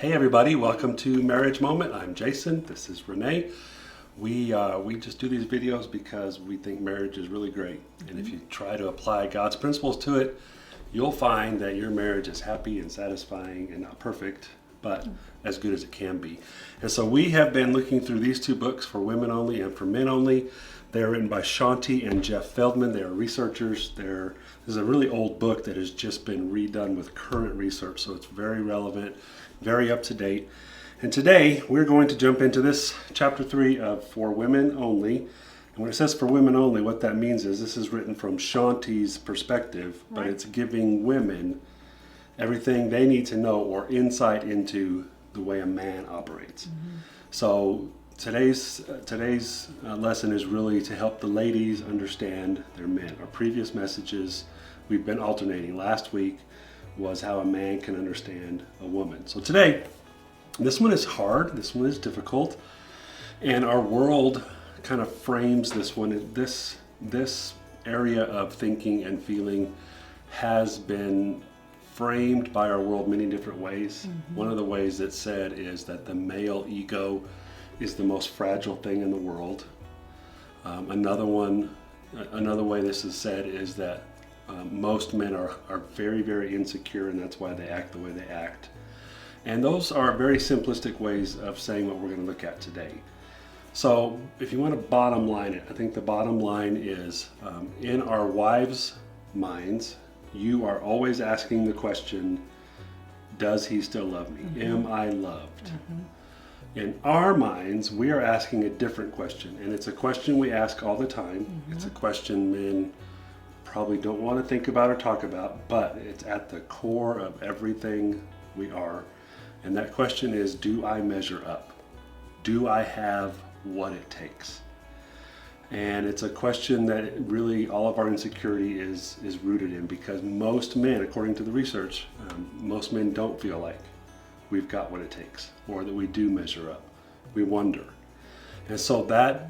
Hey everybody, welcome to Marriage Moment. I'm Jason, this is Renee. We just do these videos because we think marriage is really great. And if you try to apply God's principles to it, you'll find that your marriage is happy and satisfying and not perfect, but as good as it can be. And so we have been looking through these two books for women only and for men only. They're written by Shaunti and Jeff Feldman. They are researchers. This is a really old book that has just been redone with current research, so it's very relevant, very up to date. And today we're going to jump into this chapter 3 of For Women Only. And when it says for women only, what that means is this is written from Shaunti's perspective, but it's giving women everything they need to know or insight into the way a man operates. So today's lesson is really to help the ladies understand their men. Our previous messages, we've been alternating. Last week was how a man can understand a woman. So today, this one is hard, this one is difficult, and our world kind of frames this one. This area of thinking and feeling has been framed by our world many different ways. One of the ways it's said is that the male ego is the most fragile thing in the world. Another way this is said is that most men are very, very insecure, and that's why they act the way they act. And those are very simplistic ways of saying what we're going to look at today. So if you want to bottom line it, I think the bottom line is in our wives' minds, you are always asking the question, does he still love me? Am I loved? In our minds, we are asking a different question, and it's a question we ask all the time. It's a question men probably don't want to think about or talk about, but it's at the core of everything we are. And that question is, do I measure up? Do I have what it takes? And it's a question that really all of our insecurity is rooted in, because most men, according to the research, most men don't feel like we've got what it takes, or that we do measure up. We wonder. And so that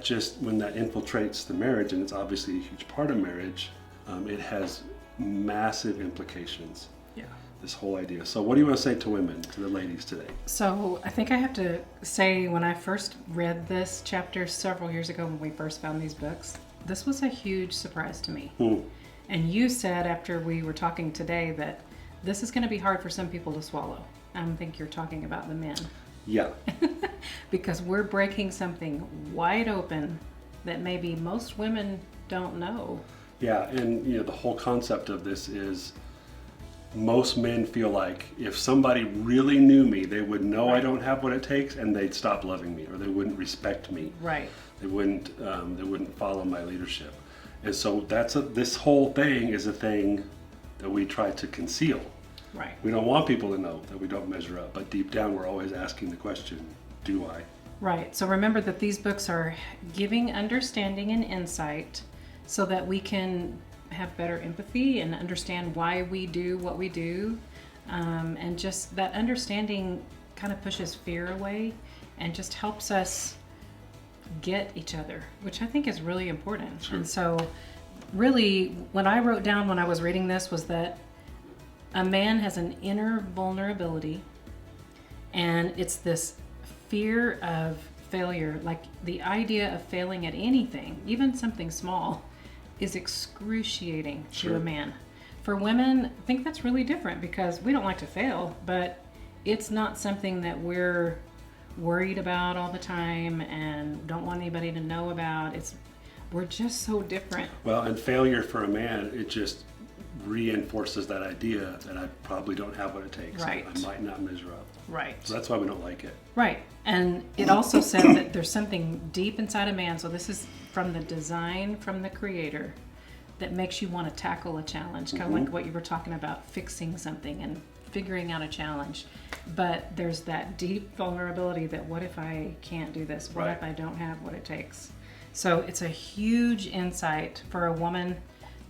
just, when that infiltrates the marriage, and it's obviously a huge part of marriage, it has massive implications. Yeah. This whole idea. So what do you want to say to women, to the ladies today? So I think I have to say, when I first read this chapter several years ago when we first found these books, this was a huge surprise to me. And you said after we were talking today that this is going to be hard for some people to swallow. I think you're talking about the men. Yeah. Because we're breaking something wide open that maybe most women don't know. Yeah, and the whole concept of this is most men feel like if somebody really knew me, they would know I don't have what it takes, and they'd stop loving me, or they wouldn't respect me. Right. They wouldn't follow my leadership. And so this whole thing is a thing that we try to conceal. Right. We don't want people to know that we don't measure up, but deep down we're always asking the question, do I? Right. So remember that these books are giving understanding and insight so that we can have better empathy and understand why we do what we do. And just that understanding kind of pushes fear away and just helps us get each other, which I think is really important. Sure. And so really what I wrote down when I was reading this was that a man has an inner vulnerability, and it's this fear of failure. Like the idea of failing at anything, even something small, is excruciating to a man. For women, I think that's really different, because we don't like to fail, but it's not something that we're worried about all the time and don't want anybody to know about. We're just so different. Well, and failure for a man, it just reinforces that idea that I probably don't have what it takes. Right. I might not measure up. Right. So that's why we don't like it. Right. And it also said that there's something deep inside a man. So this is from the design, from the creator, that makes you want to tackle a challenge. Kind of like what you were talking about, fixing something and figuring out a challenge. But there's that deep vulnerability that, what if I can't do this? What if I don't have what it takes? So it's a huge insight for a woman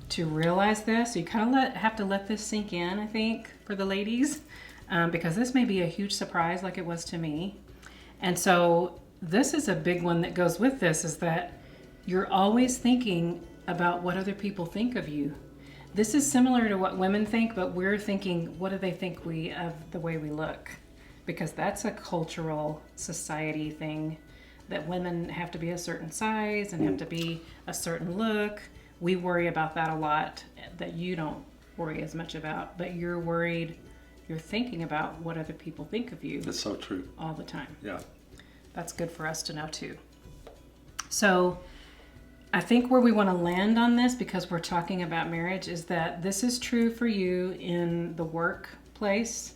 to realize this. So you kind of have to let this sink in, I think, for the ladies, because this may be a huge surprise like it was to me. And so this is a big one that goes with this, is that you're always thinking about what other people think of you. This is similar to what women think, but we're thinking, what do they think of the way we look? because that's a cultural society thing, that women have to be a certain size and have to be a certain look. We worry about that a lot that you don't worry as much about, but you're thinking about what other people think of you That's so true. all the time. Yeah. That's good for us to know too. So I think where we want to land on this, because we're talking about marriage, is that this is true for you in the workplace,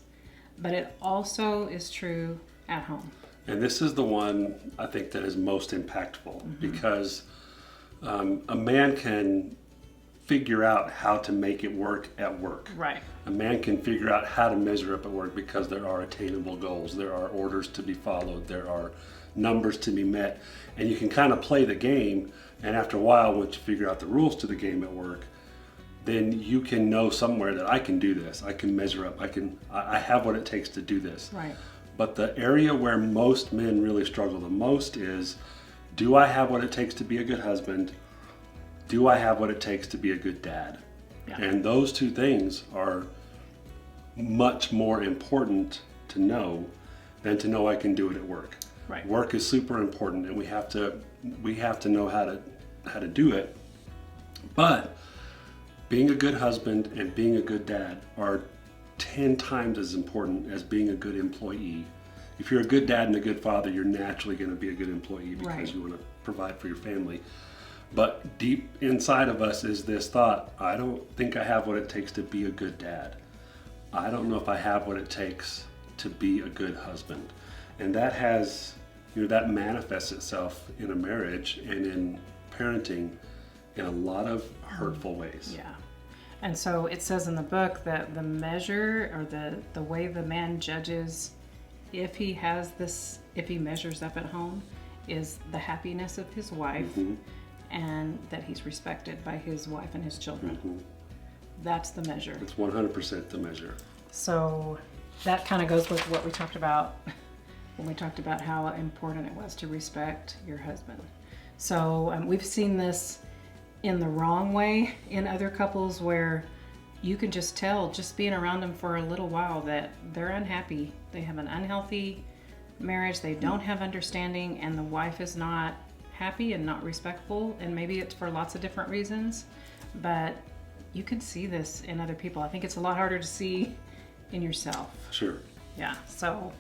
but it also is true at home. And this is the one I think that is most impactful because a man can figure out how to make it work at work. Right. A man can figure out how to measure up at work because there are attainable goals, there are orders to be followed, there are numbers to be met, and you can kind of play the game. And after a while, once you figure out the rules to the game at work, then you can know somewhere that I can do this. I can measure up. I have what it takes to do this. Right. But the area where most men really struggle the most is, do I have what it takes to be a good husband? Do I have what it takes to be a good dad? Yeah. And those two things are much more important to know than to know I can do it at work. Right. Work is super important, and we have to know how to do it. But being a good husband and being a good dad are 10 times as important as being a good employee. If you're a good dad and a good father, you're naturally going to be a good employee because Right. you want to provide for your family. But deep inside of us is this thought, I don't think I have what it takes to be a good dad. I don't know if I have what it takes to be a good husband. And that has, that manifests itself in a marriage and in parenting in a lot of hurtful ways. Yeah. And so it says in the book that the measure, or the way the man judges if he measures up at home, is the happiness of his wife and that he's respected by his wife and his children. That's the measure. It's 100% the measure. So that kind of goes with what we talked about when we talked about how important it was to respect your husband. So we've seen this in the wrong way in other couples where you can just tell, just being around them for a little while, that they're unhappy. They have an unhealthy marriage. They don't have understanding, and the wife is not happy and not respectful. And maybe it's for lots of different reasons, but you can see this in other people. I think it's a lot harder to see in yourself. Sure. Yeah. So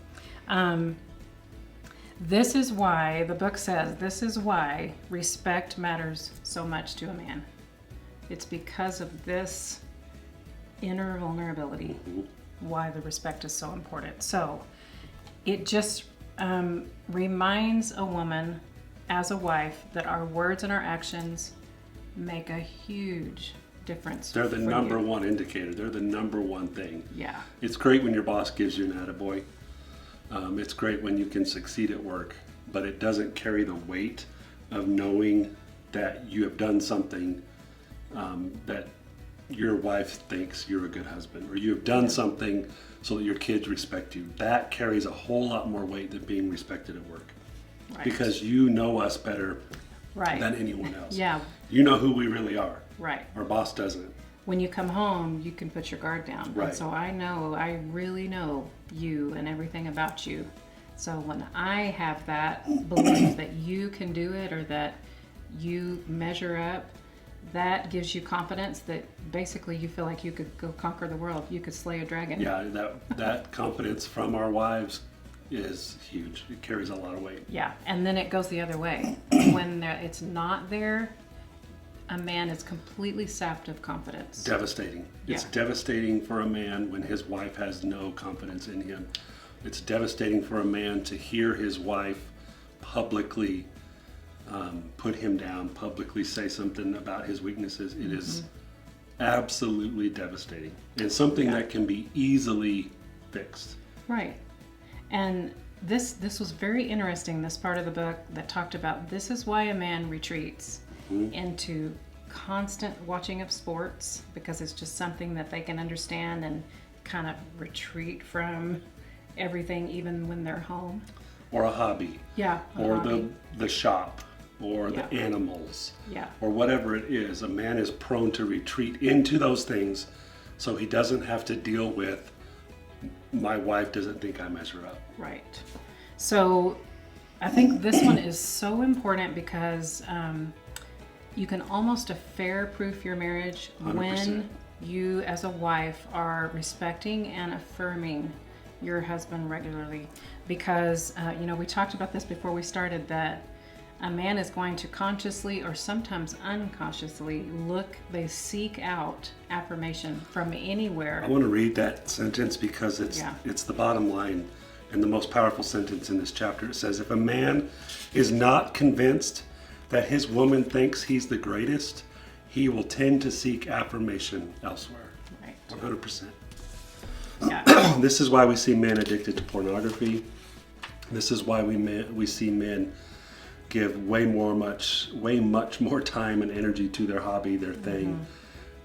this is why the book says, this is why respect matters so much to a man. It's because of this inner vulnerability, why the respect is so important. So it just reminds a woman as a wife that our words and our actions make a huge difference. They're the for number you. one indicator. They're the number one thing. Yeah. It's great when your boss gives you an attaboy. It's great when you can succeed at work, but it doesn't carry the weight of knowing that you have done something that your wife thinks you're a good husband, or you have done something so that your kids respect you. That carries a whole lot more weight than being respected at work. Right. Because you know us better Right. than anyone else. Yeah. You know who we really are. Right. Our boss doesn't. When you come home, you can put your guard down. Right. And so I really know you and everything about you. So when I have that belief that you can do it, or that you measure up, that gives you confidence that basically you feel like you could go conquer the world. You could slay a dragon. Yeah, that confidence from our wives is huge. It carries a lot of weight. Yeah. And then it goes the other way. When it's not there, a man is completely sapped of confidence. Devastating. It's Yeah. devastating for a man when his wife has no confidence in him. It's devastating for a man to hear his wife publicly put him down, publicly say something about his weaknesses. It is absolutely devastating, and something that can be easily fixed. Right. And this was very interesting, this part of the book that talked about this is why a man retreats into constant watching of sports, because it's just something that they can understand and kind of retreat from everything, even when they're home. Or a hobby. Yeah. a Or hobby. the shop. Or the Yeah. animals. Yeah. Or whatever it is. A man is prone to retreat into those things so he doesn't have to deal with my wife doesn't think I measure up. Right. So I think this one is so important because you can almost affair-proof your marriage 100%. when you as a wife are respecting and affirming your husband regularly. Because, we talked about this before we started, that a man is going to consciously or sometimes unconsciously they seek out affirmation from anywhere. I want to read that sentence because it's the bottom line and the most powerful sentence in this chapter. It says, if a man is not convinced that his woman thinks he's the greatest, he will tend to seek affirmation elsewhere. Right. 100%. Yeah. This is why we see men addicted to pornography. This is why we see men give way much more time and energy to their hobby, their thing,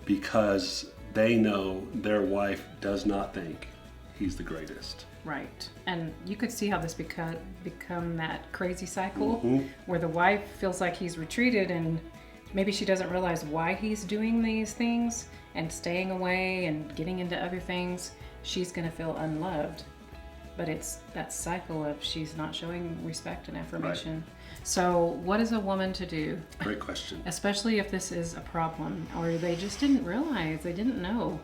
because they know their wife does not think he's the greatest. Right. And you could see how this become that crazy cycle where the wife feels like he's retreated and maybe she doesn't realize why he's doing these things and staying away and getting into other things. She's going to feel unloved. But it's that cycle of she's not showing respect and affirmation. Right. So what is a woman to do? Great question. Especially if this is a problem or they just didn't realize, they didn't know.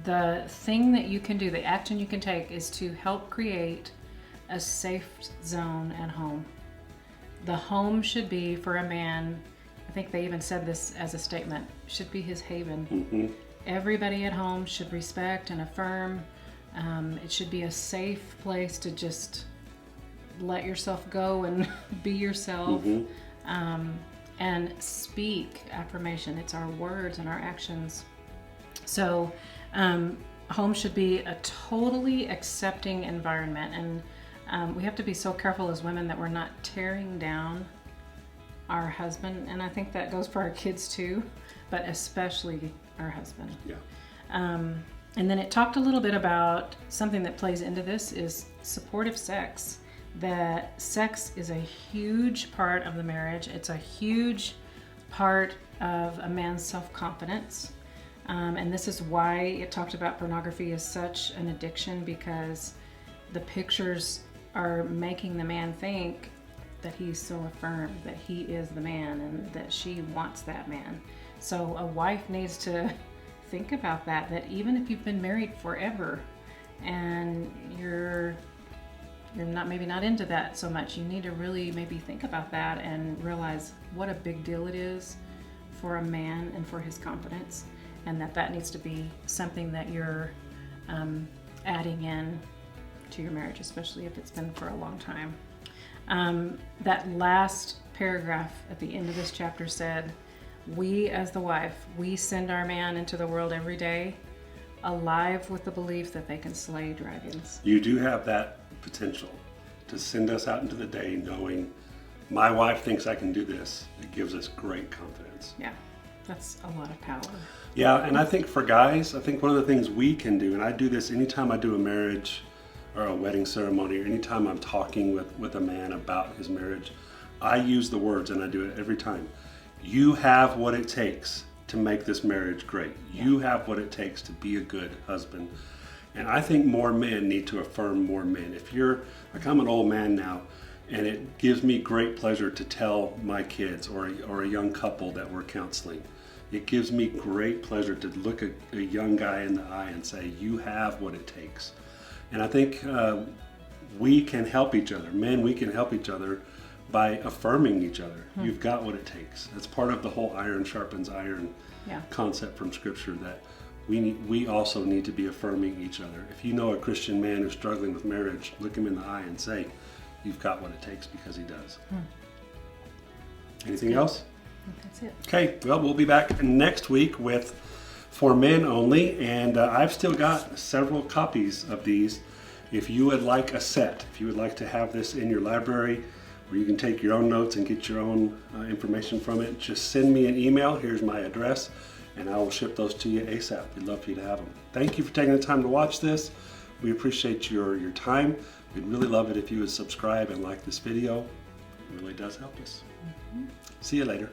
The thing that you can do, the action you can take is to help create a safe zone at home. The home should be, for a man, I think they even said this as a statement, should be his haven. Everybody at home should respect and affirm. It should be a safe place to just let yourself go and be yourself, and speak affirmation. It's our words and our actions. So home should be a totally accepting environment, and we have to be so careful as women that we're not tearing down our husband, and I think that goes for our kids too, but especially our husband. Yeah. And then it talked a little bit about something that plays into this is supportive sex. That sex is a huge part of the marriage. It's a huge part of a man's self-confidence. And this is why it talked about pornography is such an addiction, because the pictures are making the man think that he's so affirmed, that he is the man and that she wants that man. So a wife needs to think about that even if you've been married forever and you're maybe not into that so much, you need to really maybe think about that and realize what a big deal it is for a man and for his confidence, and that needs to be something that you're adding in to your marriage, especially if it's been for a long time. That last paragraph at the end of this chapter said, we as the wife, we send our man into the world every day alive with the belief that they can slay dragons. You do have that potential to send us out into the day knowing my wife thinks I can do this. It gives us great confidence. Yeah, that's a lot of power. Yeah, and I think for guys, I think one of the things we can do, and I do this anytime I do a marriage or a wedding ceremony, or anytime I'm talking with a man about his marriage, I use the words, and I do it every time. You have what it takes to make this marriage great. You have what it takes to be a good husband. And I think more men need to affirm more men. If you're, like, I'm an old man now, and it gives me great pleasure to tell my kids or a young couple that we're counseling. It gives me great pleasure to look a young guy in the eye and say, you have what it takes. And I think we can help each other. Men, we can help each other by affirming each other. You've got what it takes. That's part of the whole iron sharpens iron concept from Scripture, that we also need to be affirming each other. If you know a Christian man who's struggling with marriage, look him in the eye and say, you've got what it takes, because he does. Anything else? That's it. Okay, well, we'll be back next week with For Men Only, and I've still got several copies of these. If you would like a set, if you would like to have this in your library, where you can take your own notes and get your own information from it, just send me an email. Here's my address, and I will ship those to you ASAP. We'd love for you to have them. Thank you for taking the time to watch this. We appreciate your time. We'd really love it if you would subscribe and like this video. It really does help us. See you later.